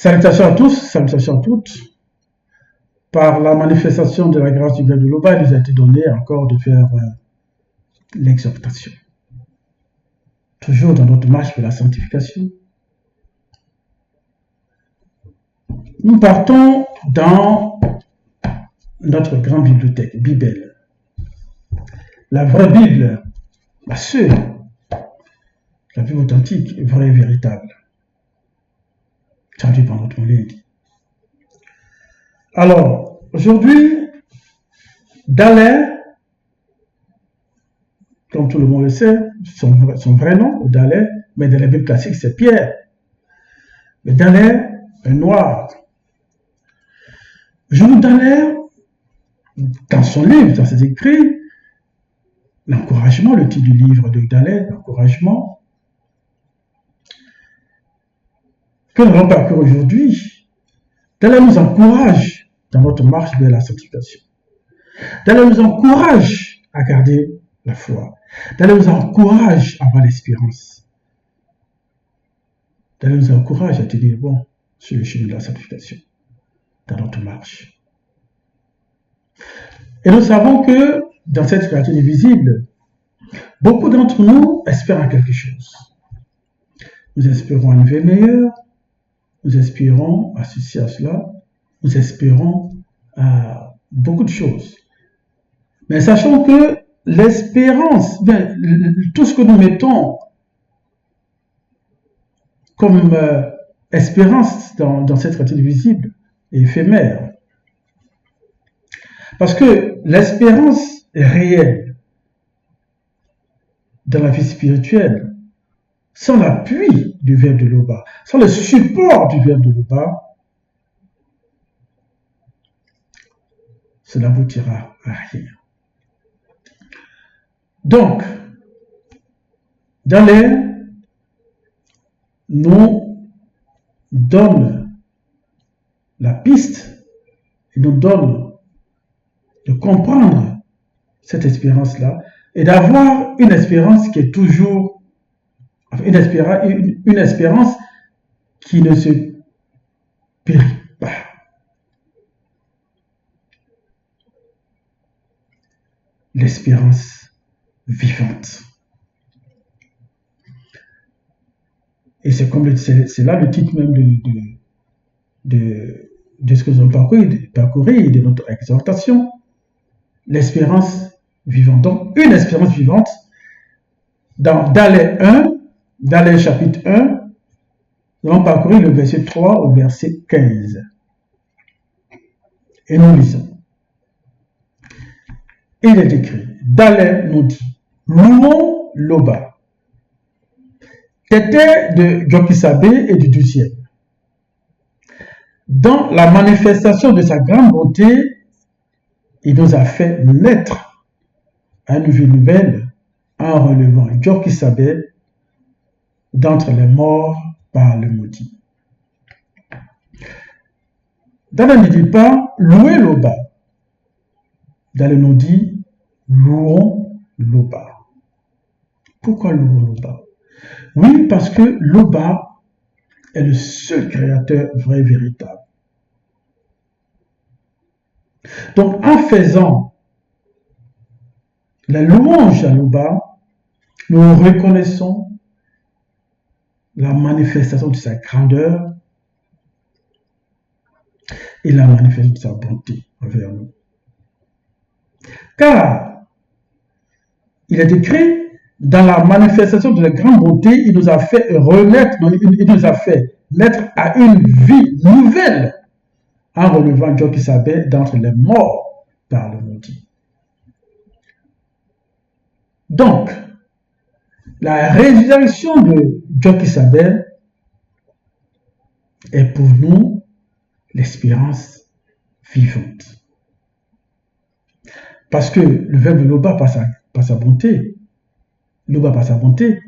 Salutations à tous, salutations à toutes. Par la manifestation de la grâce du Père de l'Oba, il nous a été donné encore de faire l'exhortation. Toujours dans notre marche de la sanctification. Nous partons dans notre grande bibliothèque, Bible. La vraie Bible, la seule, la Bible authentique, vraie et véritable. Traduit par notre collègue. Alors, aujourd'hui, Dallaire, comme tout le monde le sait, son vrai nom, Dallaire, mais dans la Bible classique, c'est Pierre. Mais Dallaire est noir. Jean Dallaire, dans son livre, dans ses écrits, l'encouragement, le titre du livre de Dallaire, l'encouragement, que nous allons parcourir aujourd'hui, Dallaire nous encourage dans notre marche vers la sanctification. Dallaire nous encourage à garder la foi. Dallaire nous encourage à avoir l'espérance. Dallaire nous encourage à tenir bon sur le chemin de la sanctification dans notre marche. Et nous savons que dans cette créature invisible, beaucoup d'entre nous espèrent en quelque chose. Nous espérons une vie meilleure, nous espérons à ceci, à cela, nous espérons à beaucoup de choses. Mais sachons que l'espérance, tout ce que nous mettons comme espérance dans cette réalité visible est éphémère. Parce que l'espérance est réelle dans la vie spirituelle, sans l'appui du verbe de l'Oba, sans le support du verbe de l'Oba, cela n'aboutira à rien. Donc, Dallaire nous donne la piste et nous donne de comprendre cette espérance-là et d'avoir une espérance qui est toujours, une espérance qui ne se périt pas. L'espérance vivante. Et c'est là le titre même de ce que nous allons parcourir de notre exhortation. L'espérance vivante. Donc, une espérance vivante. Dans Dallaire chapitre 1, nous allons parcourir le verset 3 au verset 15. Et nous lisons. Il est écrit, Dallaire nous dit, louons l'Oba, tété de Jokisabé et du 12e. Dans la manifestation de sa grande bonté, il nous a fait naître à une vie nouvelle en relevant Jokisabé d'entre les morts par le maudit. Dallaire ne dit pas louer l'Oba. Dallaire nous dit louons l'Oba. Pourquoi louons l'Oba? Oui, parce que l'Oba est le seul créateur vrai et véritable. Donc, en faisant la louange à l'Oba, nous reconnaissons la manifestation de sa grandeur et la manifestation de sa bonté envers nous. Car il est écrit, dans la manifestation de la grande bonté, il nous a fait renaître, il nous a fait naître à une vie nouvelle en relevant Jokisabé d'entre les morts par le maudit. Donc, la résurrection de Jokisabé est pour nous l'espérance vivante. Parce que le verbe de l'Oba, par sa bonté, l'Oba par sa bonté,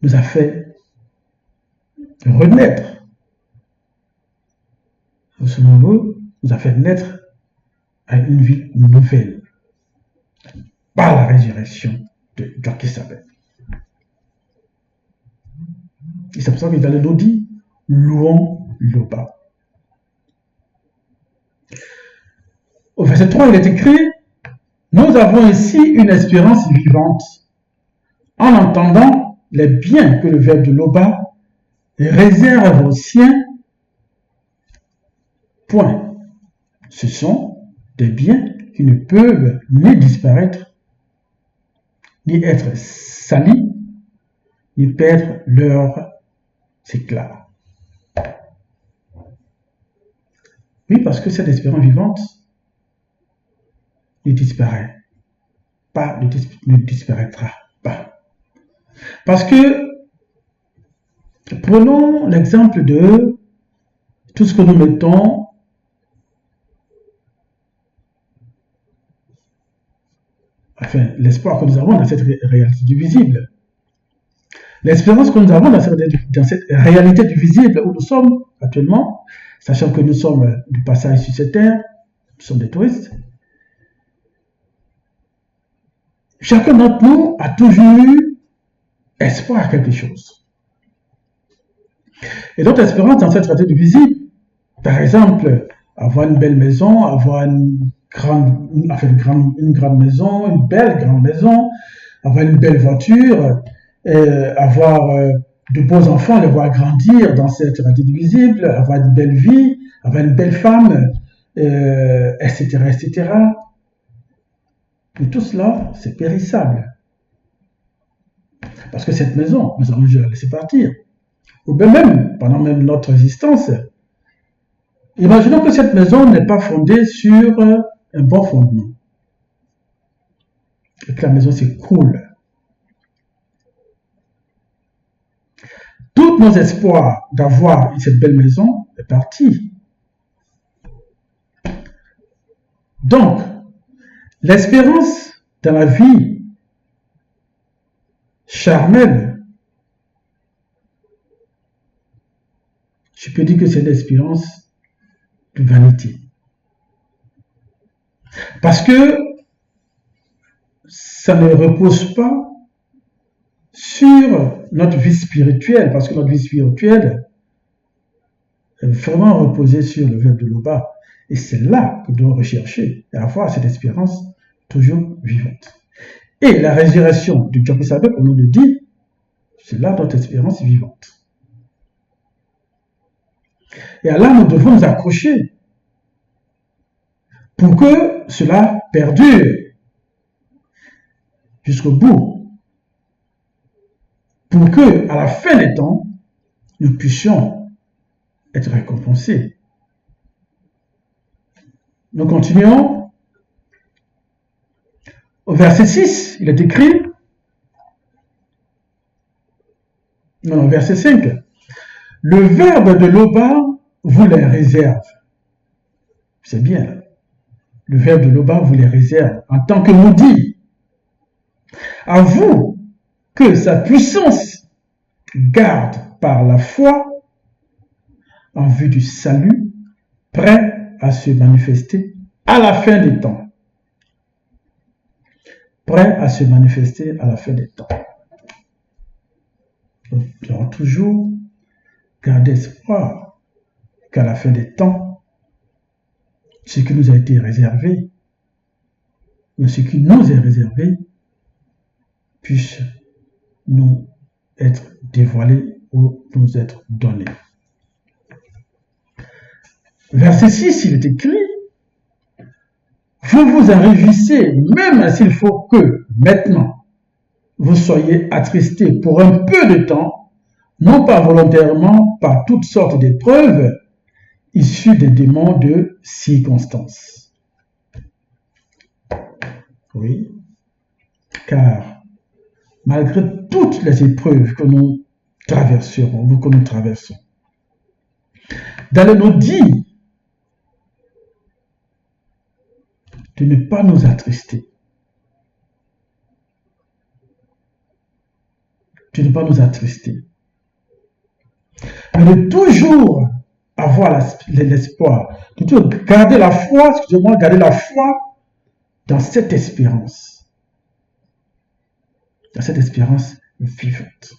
nous a fait renaître. Selon nous a fait naître à une vie nouvelle par la résurrection de Jokisabé. Et c'est pour ça que Dallaire nous dit, louons Loba. Au verset 3, il est écrit, nous avons ici une espérance vivante en entendant les biens que le verbe de Loba réserve aux siens. Point. Ce sont des biens qui ne peuvent ni disparaître, ni être salis, ni perdre leur éclat. Oui, parce que cette espérance vivante ne disparaît pas, ne disparaîtra pas. Parce que, prenons l'exemple de tout ce que nous mettons l'espoir que nous avons dans cette réalité du visible. L'espérance que nous avons dans cette réalité du visible où nous sommes actuellement, sachant que nous sommes du passage sur cette terre, nous sommes des touristes. Chacun d'entre nous a toujours eu espoir à quelque chose. Et notre espérance dans cette réalité du visible, par exemple, avoir une belle maison, avoir une grande maison, une belle grande maison, avoir une belle voiture, avoir de beaux enfants, les voir grandir dans cette réalité du visible, avoir une belle vie, avoir une belle femme, etc., etc. Mais tout cela, c'est périssable. Parce que cette maison, nous allons la laisser partir. Ou bien même, pendant même notre existence, imaginons que cette maison n'est pas fondée sur un bon fondement. Et que la maison s'écroule. Tous nos espoirs d'avoir cette belle maison est parti. Donc, l'espérance dans la vie charnelle, je peux dire que c'est l'espérance de vanité. Parce que ça ne repose pas sur notre vie spirituelle, parce que notre vie spirituelle est vraiment reposée sur le verbe de Loba. Et c'est là que nous devons rechercher et avoir cette espérance toujours vivante. Et la résurrection du Djokisabé, comme on le dit, c'est là notre espérance vivante. Et là, nous devons nous accrocher pour que cela perdure jusqu'au bout. Pour que, à la fin des temps, nous puissions être récompensés. Nous continuons. Au verset 6, il est écrit, non, verset 5, le verbe de Loba vous les réserve. C'est bien, là. Le verbe de Loba vous les réserve en tant que maudit. À vous que sa puissance garde par la foi en vue du salut, prêt à se manifester à la fin des temps. Prêt à se manifester à la fin des temps. Nous devons toujours garder espoir qu'à la fin des temps, ce qui nous a été réservé, mais ce qui nous est réservé, puisse nous être dévoilé ou nous être donné. Verset 6, il est écrit, vous vous en réjouissez, même s'il faut que, maintenant, vous soyez attristés pour un peu de temps, non pas volontairement, par toutes sortes d'épreuves, issues des démons de circonstances. Oui, car malgré toutes les épreuves que nous traverserons, ou que nous traversons, dans nous dit de ne pas nous attrister, de ne pas nous attrister, mais de toujours avoir l'espoir, de toujours garder la foi, garder la foi dans cette espérance vivante.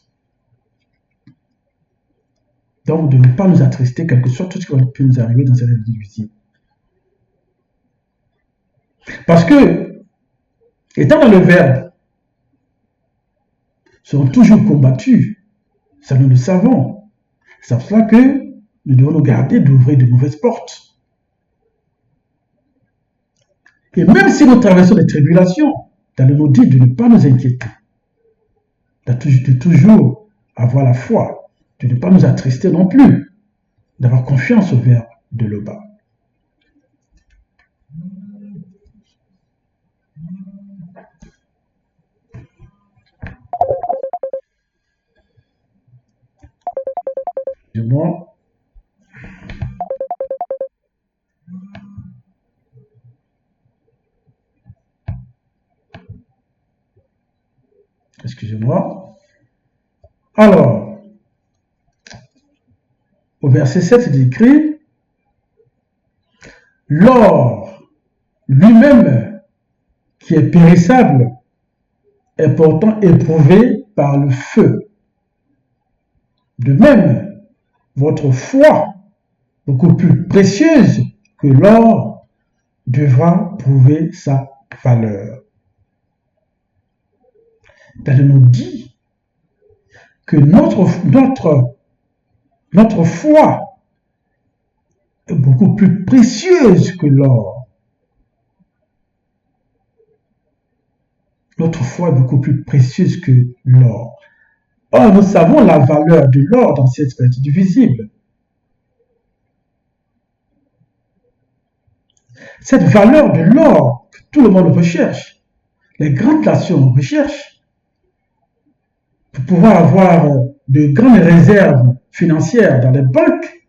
Donc, de ne pas nous attrister, quel que soit tout ce qui peut nous arriver dans cette vie difficile. Parce que, étant dans le verbe, seront toujours combattus. Ça, nous le savons. C'est pour cela que nous devons nous garder d'ouvrir de mauvaises portes. Et même si nous traversons des tribulations, dans le nous dit de ne pas nous inquiéter, de toujours avoir la foi, de ne pas nous attrister non plus, d'avoir confiance au verbe de l'Oba. Excusez-moi. Excusez-moi. Alors, au verset 7, il est écrit, l'or lui-même, qui est périssable, est pourtant éprouvé par le feu. De même, votre foi, beaucoup plus précieuse que l'or, devra prouver sa valeur. Elle nous dit que notre foi est beaucoup plus précieuse que l'or. Notre foi est beaucoup plus précieuse que l'or. Or, nous savons la valeur de l'or dans cette partie du visible. Cette valeur de l'or que tout le monde recherche, les grandes nations recherchent, pour pouvoir avoir de grandes réserves financières dans les banques,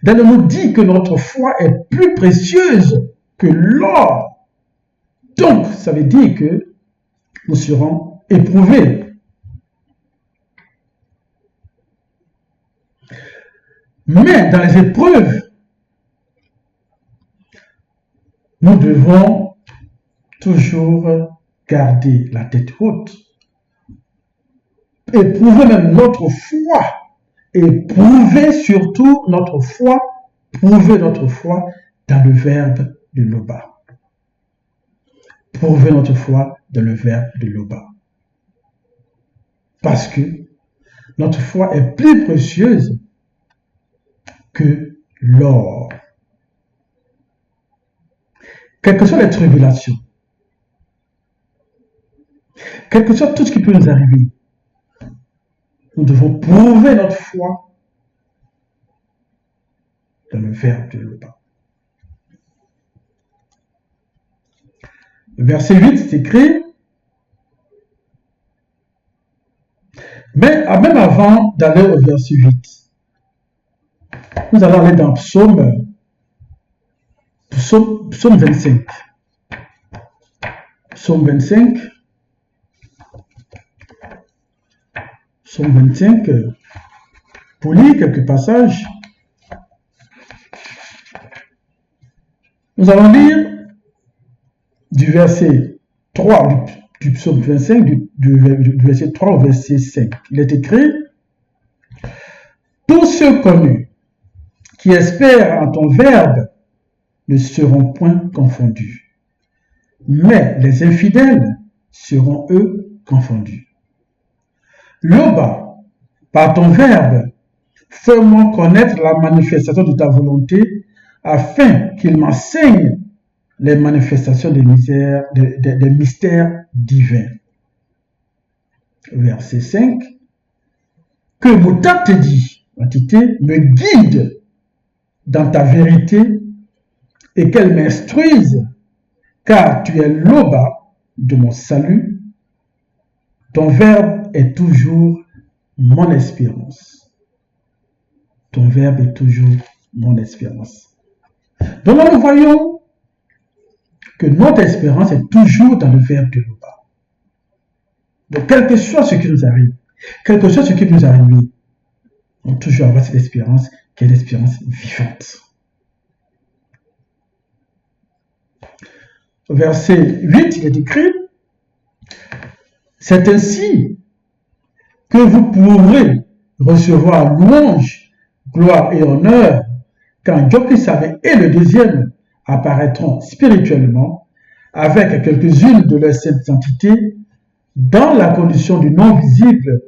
elle nous dit que notre foi est plus précieuse que l'or. Donc, ça veut dire que nous serons éprouvés. Mais dans les épreuves, nous devons toujours garder la tête haute. Éprouver même notre foi. Et prouver surtout notre foi, prouver notre foi dans le verbe de l'Oba. Prouver notre foi dans le verbe de l'Oba. Parce que notre foi est plus précieuse que l'or. Quelles que soient les tribulations, quel que soit tout ce qui peut nous arriver, nous devons prouver notre foi dans le verbe de l'Oba. Le verset 8, c'est écrit, mais même avant d'aller au verset 8, nous allons aller dans Psaume 25. Psaume 25. Psaume 25, pour lire quelques passages. Nous allons lire du verset 3 du psaume 25, du verset 3 au verset 5. Il est écrit, « Tous ceux connus qui espèrent en ton verbe ne seront point confondus, mais les infidèles seront eux confondus. L'Oba, par ton verbe, fais-moi connaître la manifestation de ta volonté, afin qu'il m'enseigne les manifestations des mystères divins. » Verset 5. Que Mouta te dit, entité, me guide dans ta vérité et qu'elle m'instruise, car tu es l'Oba de mon salut. Ton verbe est toujours mon espérance. Ton verbe est toujours mon espérance. Donc là, nous voyons que notre espérance est toujours dans le verbe de l'Oba. Donc, quel que soit ce qui nous arrive, quel que soit ce qui nous arrive, on doit toujours avoir cette espérance qui est l'espérance vivante. Au verset 8, il est écrit, c'est ainsi que vous pourrez recevoir louange, gloire et honneur quand Jokisabe et le deuxième apparaîtront spirituellement avec quelques-unes de leurs saintes entités dans la condition du non visible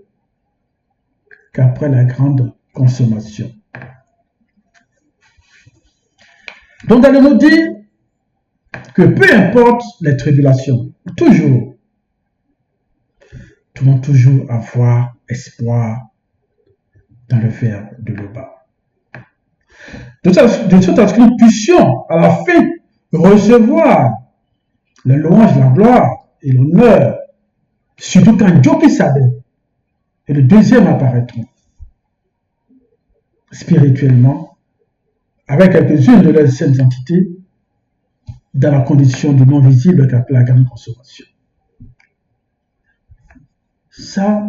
qu'après la grande consommation. Donc, elle nous dit que peu importe les tribulations, toujours, nous devons toujours avoir espoir dans le verbe de le bas. De sorte à ce que nous puissions à la fin recevoir la louange, la gloire et l'honneur, surtout quand Jokisabe et le deuxième apparaîtront spirituellement avec quelques-unes de leurs saintes entités dans la condition du non visible qu'appelle la grande consommation. Ça,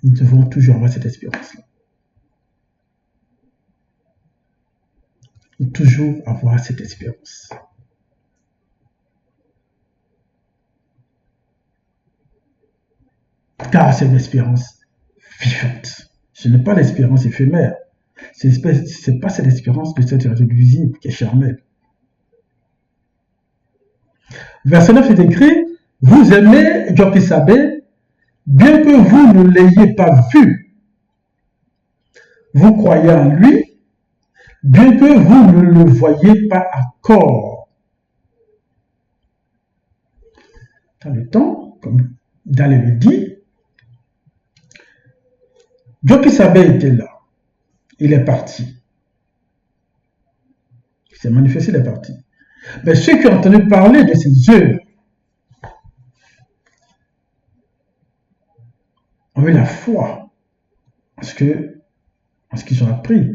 nous devons toujours avoir cette espérance-là. Toujours avoir cette espérance. Car c'est une espérance vivante. Ce n'est pas l'espérance éphémère. Ce n'est pas cette espérance de cette réalité visible qui est charnelle. Verset 9 est écrit, vous aimez Jokisabe, bien que vous ne l'ayez pas vu. Vous croyez en lui, bien que vous ne le voyez pas encore. Dans le temps, comme Dalé le dit, Jokisabe était là. Il est parti. Il s'est manifesté, il est parti. Mais ceux qui ont entendu parler de ses œuvres ont eu la foi en ce qu'ils ont appris.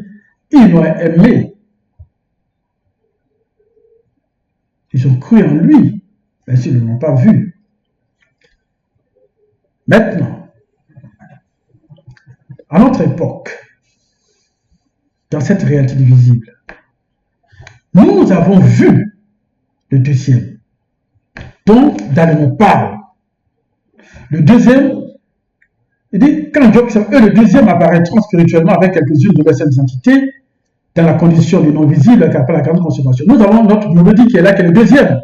Ils l'ont aimé. Ils ont cru en lui, même s'ils ne l'ont pas vu. Maintenant, à notre époque, dans cette réalité visible, nous avons vu le deuxième, dont Daniel nous parle. Le deuxième, il dit, quand le deuxième apparaîtront spirituellement avec quelques-unes de leurs saintes entités, dans la condition du non visible qu'appelle la grande consommation. Nous avons notre mélodie qui est là, qui est le deuxième.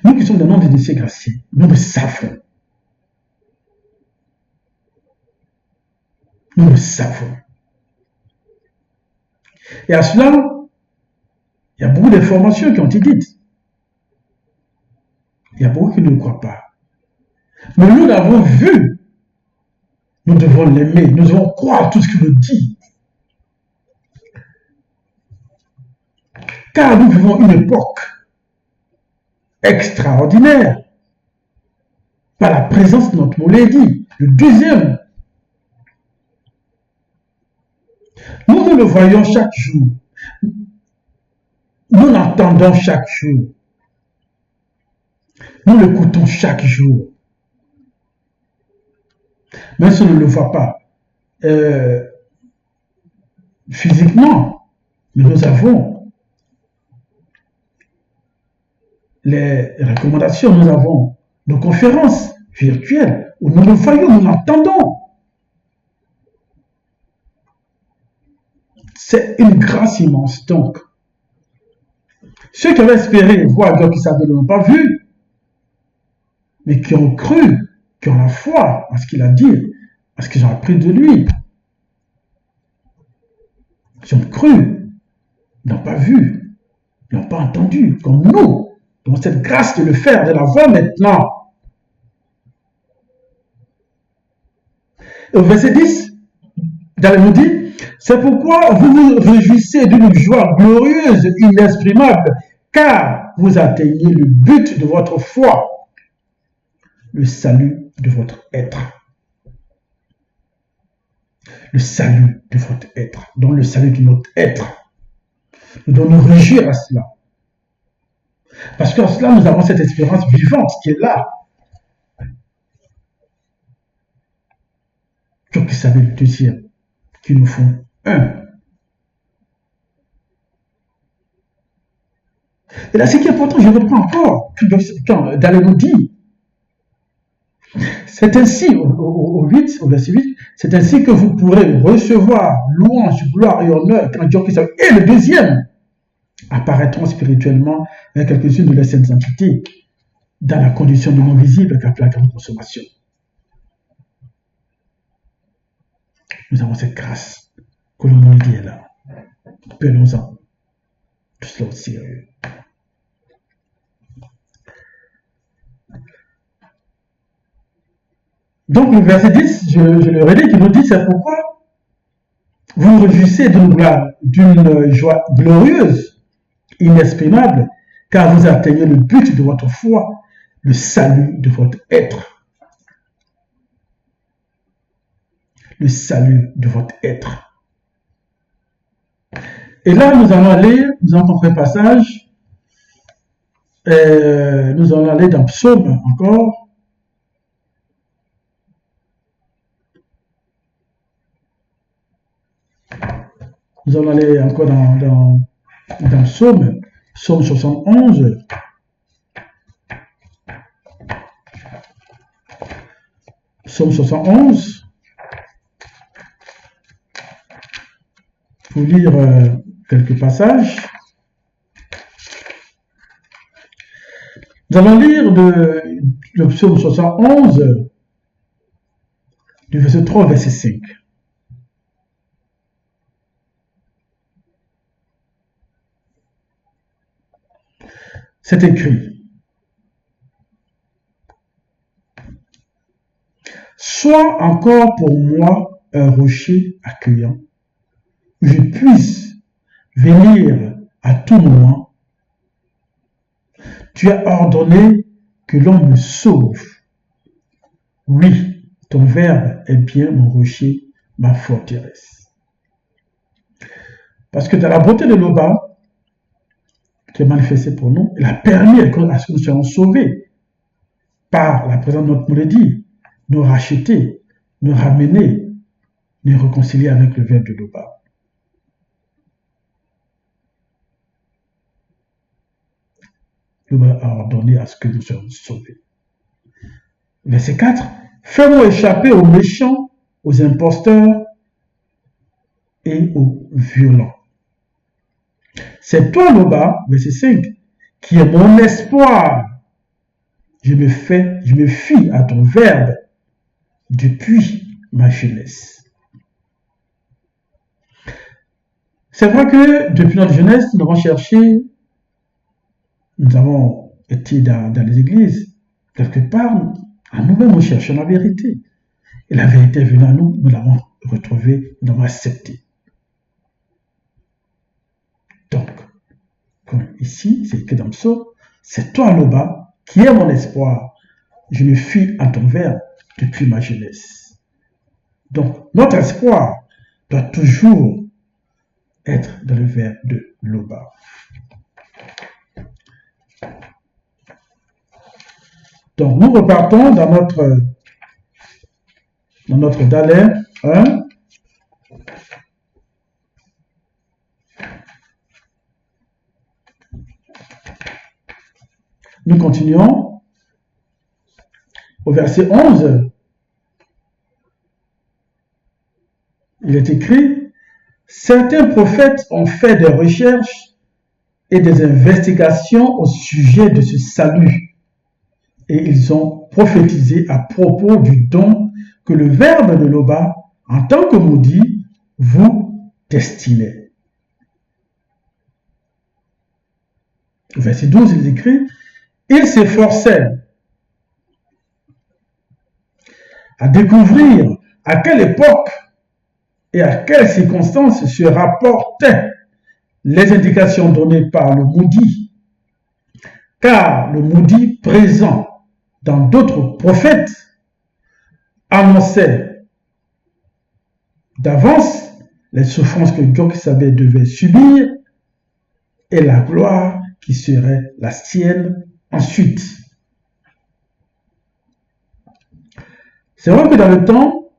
Nous qui sommes des noms d'initiés graciés, nous le savons. Nous le savons. Et à cela, il y a beaucoup d'informations qui ont été dites. Il y a beaucoup qui ne le croient pas. Mais nous l'avons vu. Nous devons l'aimer. Nous devons croire tout ce qu'il nous dit. Car nous vivons une époque extraordinaire par la présence de notre Mouledi, le deuxième. Nous le voyons chaque jour. Nous l'entendons chaque jour. Nous l'écoutons chaque jour. Même si on ne le voit pas physiquement, mais nous avons les recommandations, nous avons nos conférences virtuelles où nous le voyons, nous l'entendons. C'est une grâce immense. Donc, ceux qui avaient espéré voir Jokisabe ne l'ont pas vu, mais qui ont cru, qui ont la foi à ce qu'il a dit, à ce qu'ils ont appris de lui. Ils ont cru, n'ont pas vu, n'ont pas entendu, comme nous, dans cette grâce de le faire, de la voir maintenant. Et au verset 10, Dalé nous dit, c'est pourquoi vous vous réjouissez d'une joie glorieuse, inexprimable, car vous atteignez le but de votre foi, le salut de votre être. Le salut de votre être, donc le salut de notre être. Nous devons nous réjouir à cela. Parce qu'en cela, nous avons cette espérance vivante qui est là. Jokisabe le deuxième, qui nous font un. Et là, ce qui est important, je reprends encore, quand Dalé nous dit, C'est ainsi, au verset 8, c'est ainsi que vous pourrez recevoir louange, gloire et honneur quand Dieu Christ. Et le deuxième, apparaîtront spirituellement avec quelques-unes de les saintes entités dans la condition de non visible qu'appelle la grande consommation. Nous avons cette grâce que l'on nous dit là. Prenons-en tout cela au sérieux. Donc le verset 10, je le redis, qui nous dit, c'est pourquoi vous vous réjouissez d'une joie glorieuse, inexprimable, car vous atteignez le but de votre foi, le salut de votre être. Le salut de votre être. Et là, nous allons comprendre le passage, nous allons aller dans Psaume encore. Nous allons aller encore dans Psaume 71. Psaume 71. Pour lire quelques passages. Nous allons lire le Psaume 71, du verset 3 au verset 5. C'est écrit: sois encore pour moi un rocher accueillant, où je puisse venir à tout moment. Tu as ordonné que l'on me sauve. Oui, ton verbe est bien mon rocher, ma forteresse. Parce que dans la beauté de l'Oba, qui est manifestée pour nous, il a permis à ce que nous soyons sauvés par la présence de notre maladie, nous racheter, nous ramener, nous réconcilier avec le verbe de l'Oba. L'Oba a ordonné à ce que nous soyons sauvés. Verset 4. Fais-moi échapper aux méchants, aux imposteurs et aux violents. C'est toi, l'Oba, verset 5, qui est mon espoir. Je me fie à ton verbe depuis ma jeunesse. C'est vrai que depuis notre jeunesse, nous avons cherché, nous avons été dans les églises, quelque part, à nous-mêmes, nous cherchons la vérité. Et la vérité est venue à nous, nous l'avons retrouvée, nous l'avons acceptée. Donc, comme ici, c'est écrit dans le psaume, c'est toi, l'Oba, qui est mon espoir. Je me fie à ton verbe depuis ma jeunesse. Donc, notre espoir doit toujours être dans le verbe de l'Oba. Donc, nous repartons dans notre Dalais 1. Nous continuons au verset 11. Il est écrit: certains prophètes ont fait des recherches et des investigations au sujet de ce salut, et ils ont prophétisé à propos du don que le verbe de l'Oba, en tant que maudit, vous destinait. Au verset 12, il écrit: ils s'efforçaient à découvrir à quelle époque et à quelles circonstances se rapportaient les indications données par le maudit, car le maudit présent dans d'autres prophètes annonçait d'avance les souffrances que Jochebed devait subir et la gloire qui serait la sienne ensuite. C'est vrai que dans le temps,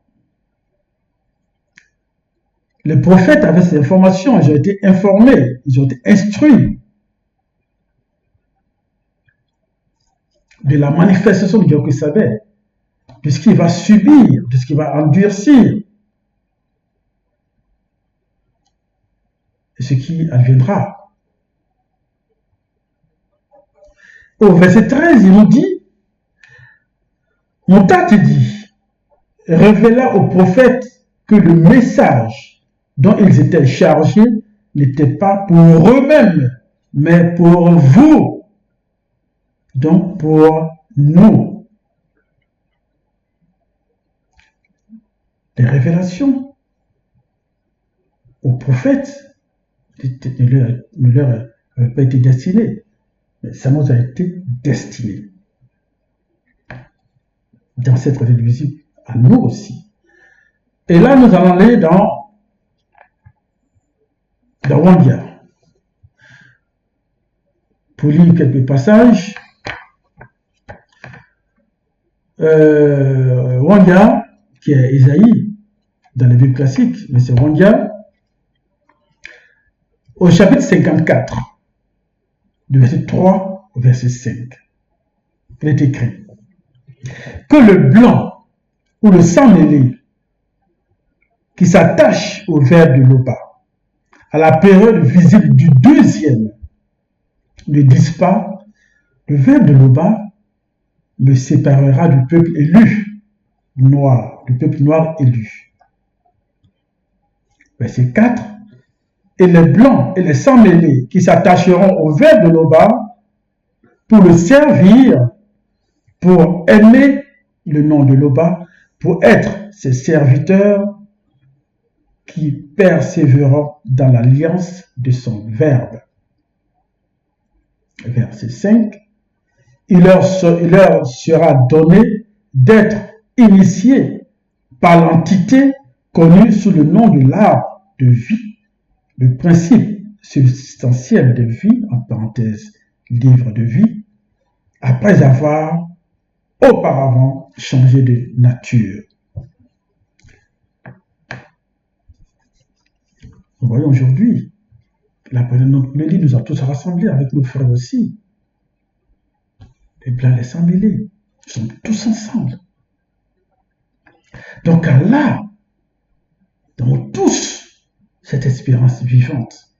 les prophètes avaient ces informations, ils ont été informés, ils ont été instruits de la manifestation de Jochebed. de ce qu'il va subir, de ce qu'il va endurcir, et ce qui adviendra. Au verset 13, il nous dit, on t'a dit, révéla aux prophètes que le message dont ils étaient chargés n'était pas pour eux-mêmes, mais pour vous, donc pour nous. Les révélations aux prophètes ne leur avaient pas été destinées, mais ça nous a été destiné. Dans cette réalité visible, à nous aussi. Et là, nous allons aller dans Wandia. Pour lire quelques passages, Wandia, qui est Isaïe, dans les Bibles classiques, mais c'est Wandia, au chapitre 54, du verset 3 au verset 5. Il est écrit que le blanc ou le sang mêlé qui s'attache au verre de l'Oba à la période visible du deuxième ne disent pas le verre de l'Oba me séparera du peuple élu noir, du peuple noir élu. Verset 4. Et les blancs et les sang mêlés qui s'attacheront au verre de l'Oba pour le servir, pour aimer le nom de l'Oba, pour être ses serviteurs qui persévéreront dans l'alliance de son verbe. Verset 5. Il leur sera donné d'être initiés par l'entité connue sous le nom de l'arbre de vie, le principe substantiel de vie, en parenthèse, livre de vie, après avoir auparavant changé de nature. Nous voyons aujourd'hui, la mélodie nous a tous rassemblés avec nos frères aussi. Les blancs, les sang mêlés, nous sommes tous ensemble. Donc Allah, dans tous, cette espérance vivante,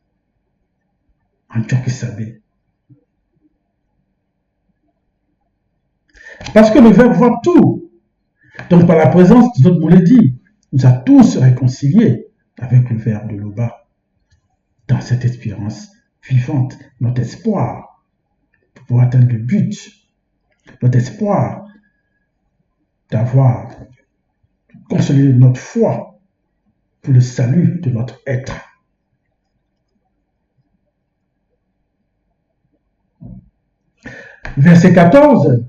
en Tchokisabé. Parce que le Verbe voit tout. Donc par la présence de notre mélodie, nous a tous réconciliés avec le Verbe de l'Oba, dans cette espérance vivante, notre espoir pour pouvoir atteindre le but, notre espoir d'avoir consolidé notre foi pour le salut de notre être. Verset 14.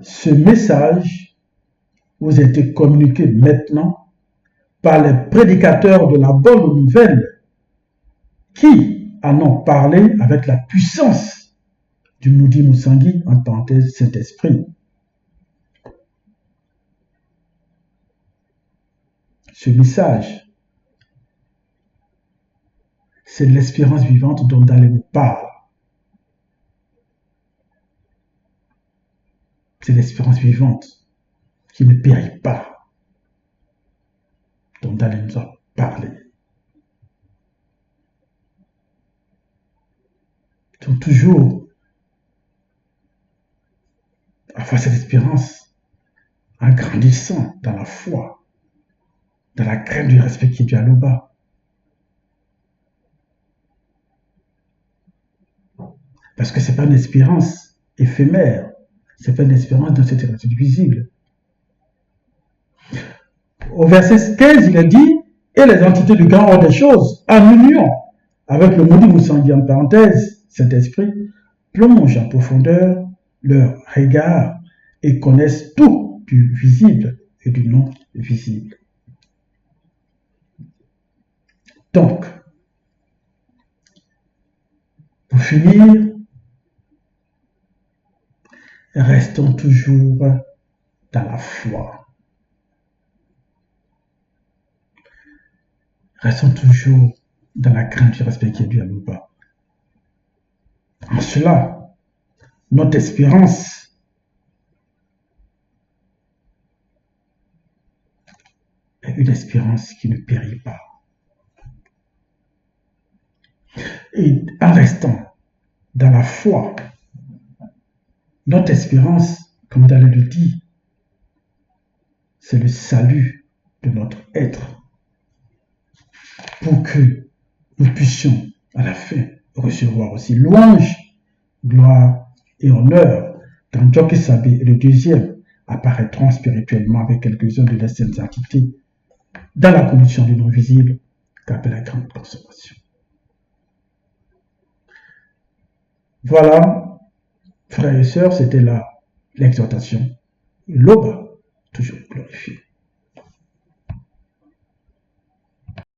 Ce message vous a été communiqué maintenant par les prédicateurs de la bonne nouvelle qui en ont parlé avec la puissance du Moudi Moussangui, en parenthèse Saint-Esprit. Ce message, c'est l'espérance vivante dont Dalé nous parle. C'est l'espérance vivante qui ne périt pas, dont Dalé nous a parlé. Donc toujours avoir cette espérance en grandissant dans la foi, dans la crainte du respect qui est dû à l'Oba. Parce que ce n'est pas une espérance éphémère, ce n'est pas une espérance dans cette réalité visible. Au verset 15, il a dit « Et les entités du grand ordre des choses, en union avec le Moudi Moussangui, en parenthèse, Saint-Esprit, plongent en profondeur leur regard et connaissent tout du visible et du non visible. » Donc, pour finir, restons toujours dans la foi. Restons toujours dans la crainte du respect qui est dû à l'Oba. En cela, notre espérance une espérance qui ne périt pas. Et en restant dans la foi, notre espérance, comme Dalai le dit, c'est le salut de notre être pour que nous puissions à la fin recevoir aussi louange, gloire et honneur quand Joki Sabi et le deuxième apparaîtront spirituellement avec quelques-uns de leurs saintes entités dans la condition du non-visible qu'appelle la grande consommation. Voilà, frères et sœurs, c'était là l'exhortation. L'Oba, toujours glorifié.